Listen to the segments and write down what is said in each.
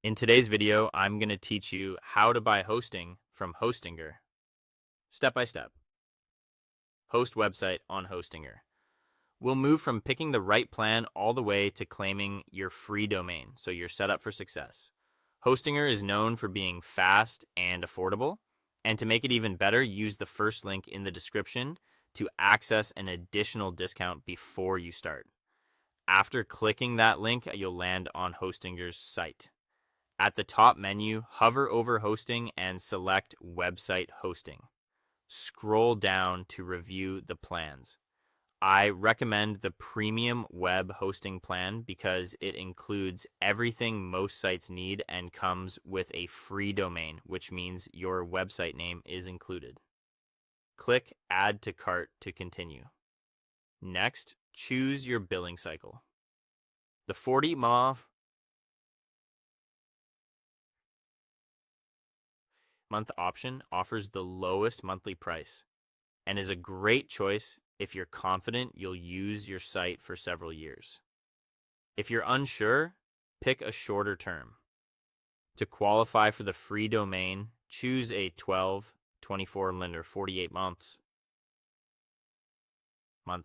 In today's video, I'm going to teach you how to buy hosting from Hostinger, step by step. Host website on Hostinger. We'll move from picking the right plan all the way to claiming your free domain, so you're set up for success. Hostinger is known for being fast and affordable, and to make it even better, use the first link in the description to access an additional discount before you start. After clicking that link, you'll land on Hostinger's site. At the top menu, hover over hosting and select website hosting. Scroll down to review the plans. I recommend the premium web hosting plan because it includes everything most sites need and comes with a free domain, which means your website name is included. Click Add to Cart to continue. Next, choose your billing cycle. The 40-month option offers the lowest monthly price and is a great choice if you're confident you'll use your site for several years. If you're unsure, pick a shorter term. To qualify for the free domain, choose a 12, 24, or 48 month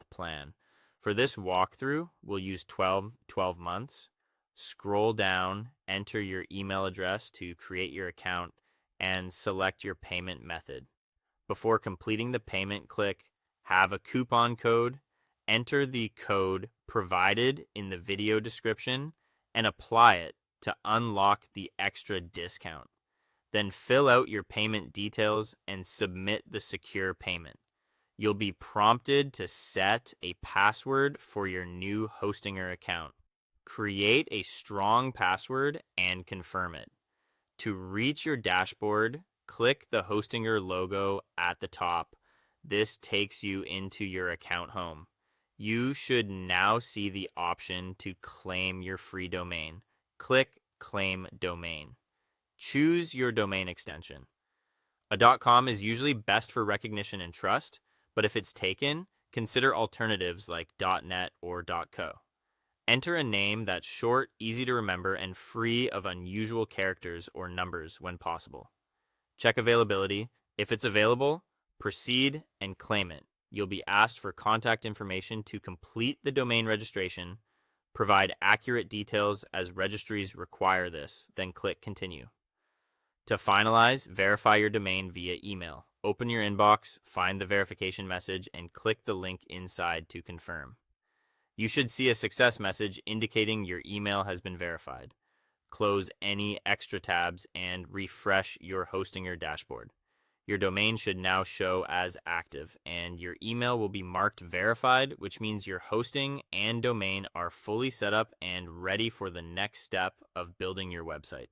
plan. For this walkthrough, we'll use 12 months. Scroll down, enter your email address to create your account, and select your payment method. Before completing the payment, click Have a Coupon Code, enter the code provided in the video description, and apply it to unlock the extra discount. Then fill out your payment details and submit the secure payment. You'll be prompted to set a password for your new Hostinger account. Create a strong password and confirm it. To reach your dashboard, click the Hostinger logo at the top. This takes you into your account home. You should now see the option to claim your free domain. Click Claim Domain. Choose your domain extension. A .com is usually best for recognition and trust, but if it's taken, consider alternatives like .net or .co. Enter a name that's short, easy to remember, and free of unusual characters or numbers when possible. Check availability. If it's available, proceed and claim it. You'll be asked for contact information to complete the domain registration. Provide accurate details as registries require this, then click Continue. To finalize, verify your domain via email. Open your inbox, find the verification message, and click the link inside to confirm. You should see a success message indicating your email has been verified. Close any extra tabs and refresh your Hostinger dashboard. Your domain should now show as active, and your email will be marked verified, which means your hosting and domain are fully set up and ready for the next step of building your website.